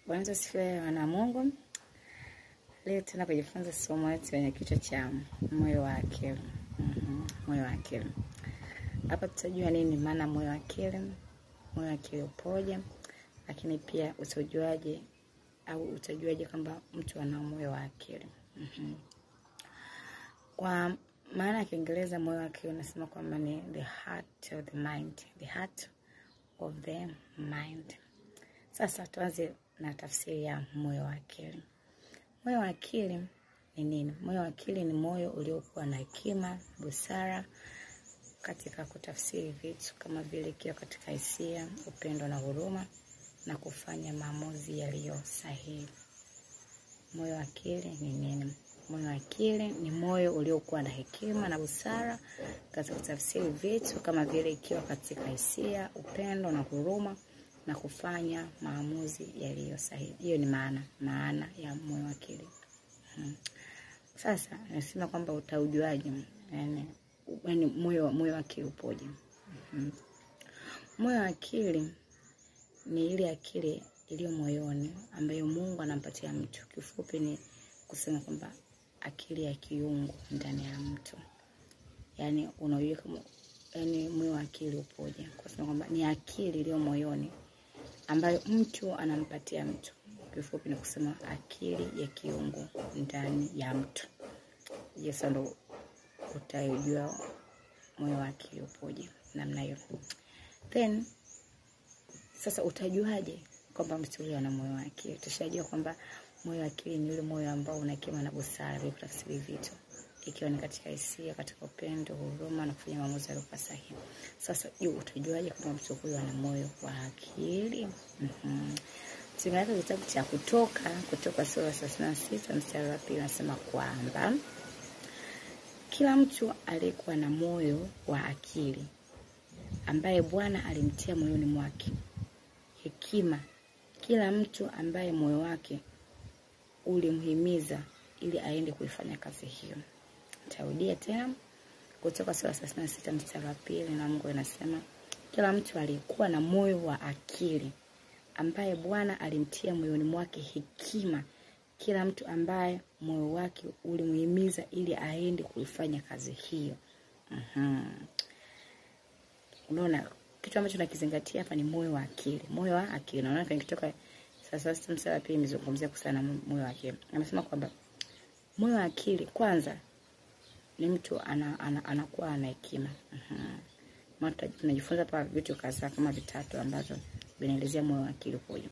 Bwana asifiwe wana Mungu. Leo tena kujifunza somo letu lenye kichwa cha moyo wa akili. Moyo wa akili. Hapa tutajua nini maana moyo wa akili, moyo wa akili upoje, lakini pia utajuaje kwamba mtu ana moyo wa akili. Kwa maana ya Kiingereza moyo wa akili unasema kwamba ni the heart of the mind, the heart of the mind. Sasa tuanze na tafsiri ya moyo wa akili. Moyo wa akili ni nini? Moyo wa akili ni moyo uliokuwa na hekima, busara katika kutafsiri vitu kama vile kiwa katika hisia, upendo na huruma na kufanya maamuzi yaliyo sahihi. Moyo wa akili ni nini? Moyo wa akili ni moyo uliokuwa na hekima na busara katika kutafsiri vitu kama vile kiwa katika hisia, upendo na huruma na kufanya maamuzi yaliyo sahihi. Hiyo ni maana ya moyo wa akili. Sasa nasema kwamba utaujuaje yani moyo wa akili upoje? Moyo wa akili ni ile akili iliyo moyoni ambayo Mungu anampatia mtu. Kifupi ni kusema kwamba akili ya kiungu ndani ya mtu. Yani unaweka moyo wa akili upoje? Kwa sababu kwamba ni akili iliyo moyoni ambayo mtu anampatia mtu. Kifupi ni kusema akili ya kiungu ndani ya mtu. Yes, ndo utajua moyo wa akili upoje namna hiyo. Then sasa utajuaje kwamba mtu huyo ana moyo wa akili? Tushajua kwamba moyo wa akili ni yule moyo ambao una hekima na busara ili kutafsiri vitu, ikiwa ni katika hisia, katika upendo, huruma na kufanya maamuzi yaliyo sahihi. Sasa utajuaje kwamba mtu huyo ana moyo wa akili? Tunaanza kitabu cha Kutoka sura 36 mstari wa 2 nasema kwamba kila mtu aliyekuwa na moyo wa akili ambaye Bwana alimtia moyoni mwake hekima, kila mtu ambaye moyo wake ulimhimiza ili aende kuifanya kazi hiyo. Tarudia tena. Kutoka sura 36 mstari wa 2 na Mungu anasema kila mtu aliyekuwa na moyo wa akili ambaye Bwana alimtia moyoni mwake hekima, kila mtu ambaye moyo wake ulimhimiza ili aende kuifanya kazi hiyo. Unaona kitu ambacho nakizingatia hapa ni moyo wa akili. Moyo wa akili. Unaona Kutoka sasa mstari wa 2 nimezungumzia kuhusiana na moyo wa akili. Anasema kwamba moyo wa akili kwanza ni mtu anakuwa na hekima. Tunajifunza hapa vitu kadhaa kama vitatu ambazo vinaelezea moyo wa akili upoje.